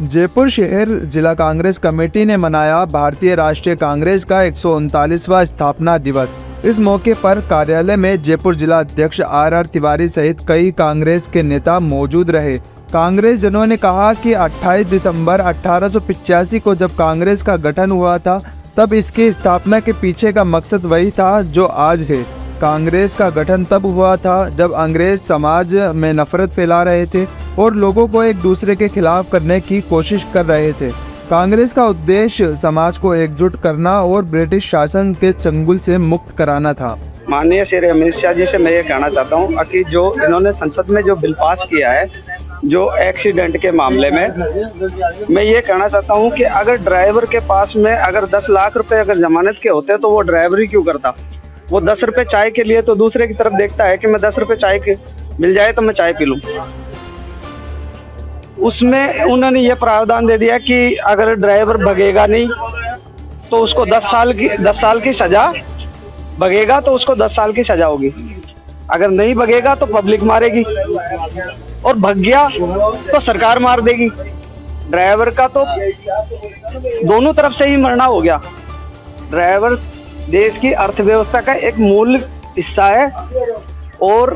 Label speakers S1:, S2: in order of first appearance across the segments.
S1: जयपुर शहर जिला कांग्रेस कमेटी ने मनाया भारतीय राष्ट्रीय कांग्रेस का 139वां स्थापना दिवस। इस मौके पर कार्यालय में जयपुर जिला अध्यक्ष आर तिवारी सहित कई कांग्रेस के नेता मौजूद रहे। कांग्रेस जनों ने कहा कि 28 दिसंबर 1885 को जब कांग्रेस का गठन हुआ था, तब इसकी स्थापना के पीछे का मकसद वही था जो आज है। कांग्रेस का गठन तब हुआ था जब अंग्रेज समाज में नफरत फैला रहे थे और लोगों को एक दूसरे के खिलाफ करने की कोशिश कर रहे थे। कांग्रेस का उद्देश्य समाज को एकजुट करना और ब्रिटिश शासन के चंगुल से मुक्त कराना था।
S2: माननीय श्री अमित शाह जी से मैं ये कहना चाहता हूँ कि जो इन्होंने संसद में जो बिल पास किया है, जो एक्सीडेंट के मामले में, मैं ये कहना चाहता हूँ कि अगर ड्राइवर के पास में अगर 10 लाख रुपए अगर जमानत के होते तो वो ड्राइवरी क्यों करता? वो 10 रुपए चाय के लिए तो दूसरे की तरफ देखता है कि मैं 10 रुपए चाय के मिल जाए तो मैं चाय पी लूँ। उसमें उन्होंने ये प्रावधान दे दिया कि अगर ड्राइवर भगेगा नहीं तो उसको 10 साल की सजा, भगेगा तो उसको 10 साल की सजा होगी। अगर नहीं भगेगा तो पब्लिक मारेगी और भग गया तो सरकार मार देगी। ड्राइवर का तो दोनों तरफ से ही मरना हो गया। ड्राइवर देश की अर्थव्यवस्था का एक मूल हिस्सा है और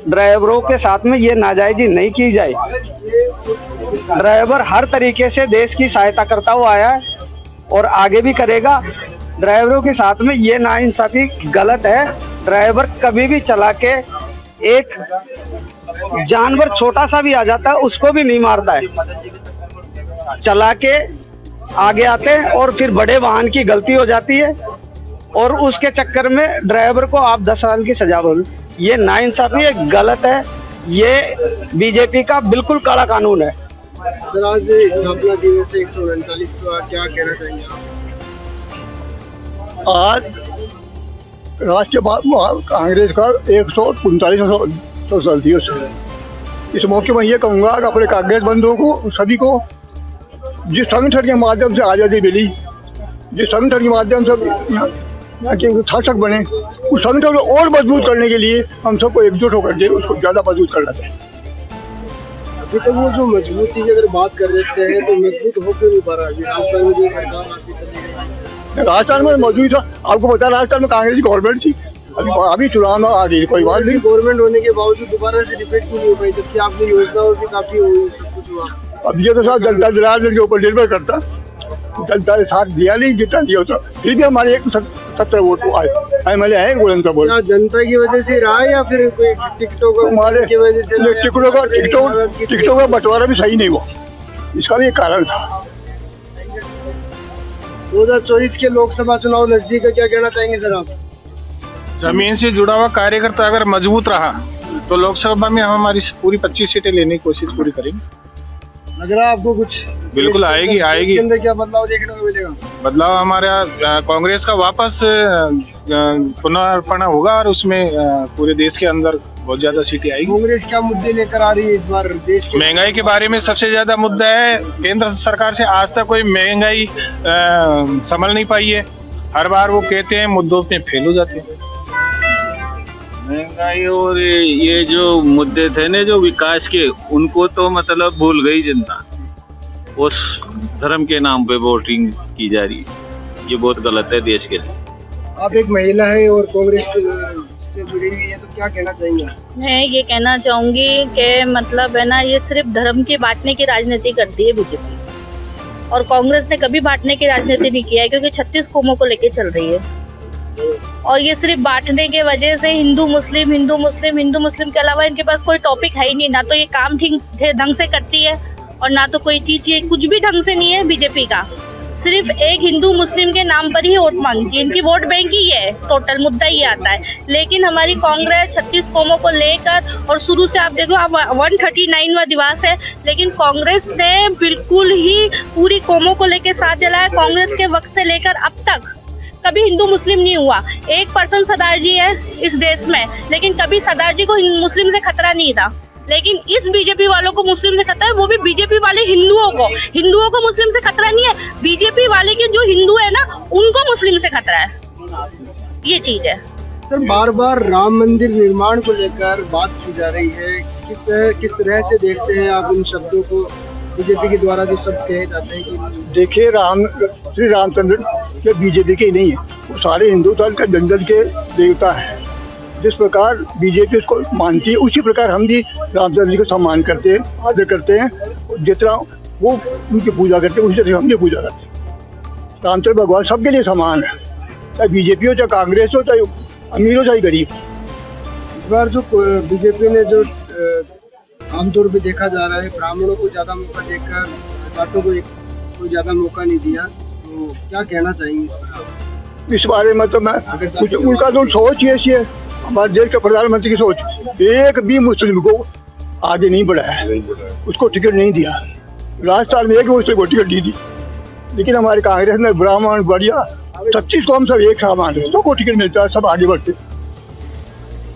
S2: ड्राइवरों के साथ में ये नाजायजी नहीं की जाए। ड्राइवर हर तरीके से देश की सहायता करता हुआ आया है और आगे भी करेगा। ड्राइवरों के साथ में ये नाइंसाफी गलत है। ड्राइवर कभी भी चला के एक जानवर छोटा सा भी आ जाता है उसको भी नहीं मारता है। चला के आगे आते हैं और फिर बड़े वाहन की गलती हो जाती है और उसके चक्कर में ड्राइवर को आप 10 साल की सजा बोल, ये नाइंसाफी है, गलत है। ये बीजेपी का बिल्कुल कड़ा कानून है।
S3: सर, आज स्थापना दिवस 139 का क्या कहना चाहेंगे आप?
S4: आज राष्ट्रीय कांग्रेस का 139वां दिवस है। इस मौके में ये कहूँगा कि अपने कांग्रेस बंधुओं को, सभी को, जिस संगठन के माध्यम से आज़ादी मिली, जिस संगठन के माध्यम से यहाँ के शासक बने, उस संगठन को और मजबूत करने के लिए हम सबको एकजुट होकर के उसको ज़्यादा मजबूत करना चाहिए।
S3: अभी तक वो जो मजबूती की अगर बात कर लेते हैं तो मजबूत हो क्यों नहीं पा रहा? राजस्थान में जो सरकार आती है,
S4: राजस्थान में मौजूद था, आपको पता है राजस्थान में कांग्रेस की गवर्नमेंट थी, अभी चुनाव में आ रही, कोई बात नहीं।
S3: गवर्नमेंट होने के बावजूद दोबारा से रिपीट क्यों नहीं हो पाई, जबकि आपकी योजनाओं की काफी सब कुछ हुआ?
S4: अब ये तो साहब जनता जनार्दन के ऊपर निर्भर करता। जनता ने साथ दिया नहीं, जितना दिया होता, फिर भी हमारे 170 वोट आए, MLA है बुलंदशहर बोल।
S3: जनता की वजह से रहा है या फिर कोई टिकटों की वजह से?
S4: टिकटों का बंटवारा भी सही नहीं हुआ, इसका भी एक कारण था।
S3: 2024 के लोकसभा चुनाव नजदीक है, क्या कहना चाहेंगे सर आप?
S5: जमीन से जुड़ा हुआ कार्यकर्ता अगर मजबूत रहा तो लोकसभा में हम हमारी पूरी 25 सीटें लेने की कोशिश पूरी करेंगे।
S3: नजर आपको कुछ?
S5: बिल्कुल आएगी।
S3: इसके अंदर क्या बदलाव देखने को मिलेगा?
S5: बदलाव हमारा कांग्रेस का वापस पुनर्पण होगा और उसमें पूरे देश के अंदर बहुत ज्यादा सीटें आएगी।
S3: कांग्रेस क्या मुद्दे लेकर आ रही है इस बार देश के?
S5: महंगाई के बारे में सबसे ज्यादा मुद्दा है। केंद्र सरकार से आज तक कोई महंगाई संभल नहीं पाई है। हर बार वो कहते हैं, मुद्दों पे फेल हो जाते हैं।
S6: महंगाई और ये जो मुद्दे थे ना जो विकास के, उनको तो मतलब भूल गई जनता। उस धर्म के नाम पे वोटिंग की जा रही है, ये बहुत गलत है देश के लिए।
S3: आप एक महिला है और कांग्रेस से जुड़ी हुई है, तो क्या कहना चाहेंगे?
S7: मैं ये कहना चाहूंगी कि मतलब है ना, ये सिर्फ धर्म के बांटने की राजनीति करती है बीजेपी, और कांग्रेस ने कभी बांटने की राजनीति नहीं किया है, क्योंकि 36 कौमों को लेके चल रही है। और ये सिर्फ बांटने के वजह से हिंदू मुस्लिम के अलावा इनके पास कोई टॉपिक है ही नहीं। ना तो ये काम ठीक ढंग से करती है और ना तो कोई चीज, ये कुछ भी ढंग से नहीं है बीजेपी का। सिर्फ एक हिंदू मुस्लिम के नाम पर ही वोट मांगती है, इनकी वोट बैंक ही है, टोटल मुद्दा ही आता है। लेकिन हमारी कांग्रेस 36 कौमों को लेकर, और शुरू से आप देखो, अब 139वां दिवस है, लेकिन कांग्रेस ने बिल्कुल ही पूरी कौमों को लेकर साथ चला है। कांग्रेस के वक्त से लेकर अब तक कभी हिंदू मुस्लिम नहीं हुआ। 1% सरदार जी है इस देश में, लेकिन कभी सरदार जी को मुस्लिम से खतरा नहीं था। लेकिन इस बीजेपी वालों को मुस्लिम से खतरा है, वो भी बीजेपी वाले हिंदुओं को मुस्लिम से खतरा नहीं है। बीजेपी वाले के जो हिंदू है ना, उनको मुस्लिम से खतरा है, ये चीज है।
S3: सर, बार बार राम मंदिर निर्माण को लेकर बात की जा रही है, किस तरह से देखते हैं आप इन शब्दों को? बीजेपी के द्वारा जो सब कहे जाते हैं कि
S4: देखिए श्री रामचंद्र के बीजेपी के ही नहीं है, वो सारे हिंदुस्तान के जंगल के देवता हैं। जिस प्रकार बीजेपी उसको मानती है उसी प्रकार हम भी रामचंद्र जी को सम्मान करते हैं, आदर करते हैं। जितना वो उनकी पूजा करते हैं उसी तरह हम भी पूजा करते हैं। रामचंद्र भगवान सबके लिए समान है, चाहे बीजेपी हो, चाहे कांग्रेस हो, चाहे अमीर हो, चाहे गरीब।
S3: इस बार जो बीजेपी ने जो आमतौर पे देखा जा रहा है ब्राह्मणों को ज्यादा मौका देकर जाटों को कोई ज्यादा मौका नहीं दिया, तो क्या कहना चाहेंगे
S4: इस बारे में? तो मैं कुछ उनका जो सोच ही ऐसी है, हमारे देश के प्रधानमंत्री की सोच, एक भी मुस्लिम को आगे नहीं बढ़ाया, उसको टिकट नहीं दिया। राजस्थान में एक मुस्लिम को टिकट दी थी, लेकिन हमारी कांग्रेस ने ब्राह्मण बढ़िया 36 कौम सब एक सामान है, सबको टिकट मिलता है, सब आगे बढ़ते।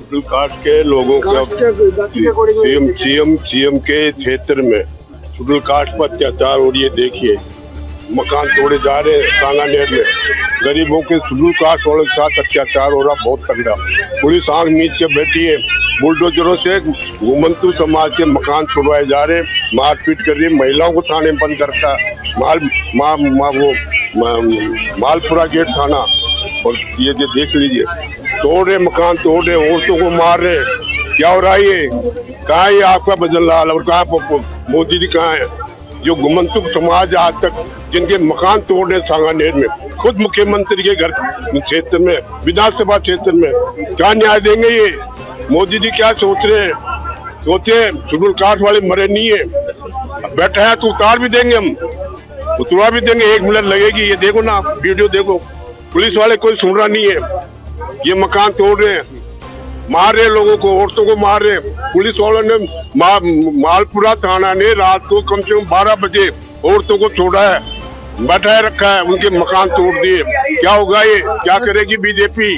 S8: शेड्यूल कास्ट के लोगों का सीएम के क्षेत्र में शेड्यूल कास्ट पर अत्याचार हो रही है। देखिए मकान तोड़े जा रहे हैं सांगानेर में, गरीबों के शेड्यूल कास्ट वालों के साथ अत्याचार हो रहा बहुत तगड़ा। पुलिस आंख मीच के बैठी है, बुलडोजरों से घुमंतु समाज के मकान तोड़वाए जा रहे, मारपीट कर रही है, महिलाओं को थाने में बंद करता मालपुरा गेट थाना। और ये जो देख लीजिए, तोड़ रहे मकान, तोड़ रहे, औरतों को मार रहे, क्या हो रहा है ये? कहाँ है आपका भजनलाल और कहाँ मोदी जी कहाँ है? जो गुमंतुक समाज आज तक जिनके मकान तोड़ रहे सांगानेर में, खुद मुख्यमंत्री के घर क्षेत्र में, विधानसभा क्षेत्र में, क्या न्याय देंगे ये? मोदी जी क्या सोच रहे हैं? सोचे शेड्यूल कास्ट वाले मरे नहीं है, बैठा है तो उतार भी देंगे, हम उतरवा भी देंगे, 1 मिनट लगेगी। ये देखो ना, वीडियो देखो, पुलिस वाले कोई सुन रहा नहीं है। ये मकान तोड़ रहे हैं, मार रहे लोगों को, औरतों को मार रहे। पुलिस वालों ने मालपुरा थाना ने रात को कम से कम 12 बजे औरतों को छोड़ा है, बैठाए रखा है, उनके मकान तोड़ दिए। क्या होगा ये? क्या करेगी बीजेपी?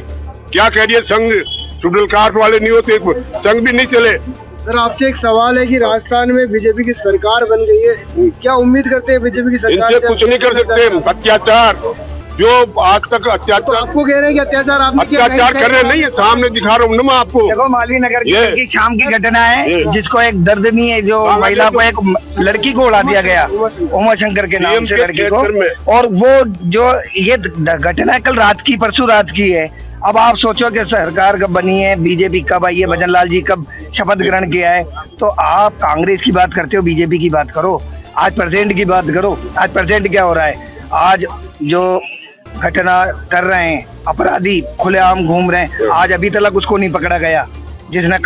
S8: क्या कह रही है? संघ शेड्यूल कास्ट वाले नहीं होते, संघ भी नहीं चले।
S3: सर आपसे एक सवाल है कि राजस्थान में बीजेपी की सरकार बन गई है, क्या उम्मीद करते हैं बीजेपी की सरकार?
S8: इनसे कुछ नहीं कर सकते। अत्याचार जो आज तक अत्याचार,
S3: आपको कह रहे हैं कि अत्याचार
S8: अत्याचार कर रहे नहीं है, सामने दिखा रहा हूँ ना मैं आपको।
S2: देखो मालवीय नगर की शाम की घटना है, जिसको एक दर्जनी है, जो महिला को, एक लड़की को उड़ा दिया गया, उमा शंकर के नाम से लड़की को। और वो जो ये घटना कल रात की, परसों रात की है। अब आप सोचो कि सरकार कब बनी है, बीजेपी कब आई है, भजनलाल जी कब शपथ ग्रहण किया है, तो आप कांग्रेस की बात करते हो, बीजेपी की बात करो। आज प्रेजेंट की बात करो। आज प्रेजेंट क्या हो रहा है? आज जो घटना कर रहे हैं अपराधी खुलेआम घूम रहे हैं, आज अभी तक उसको नहीं पकड़ा गया जिसने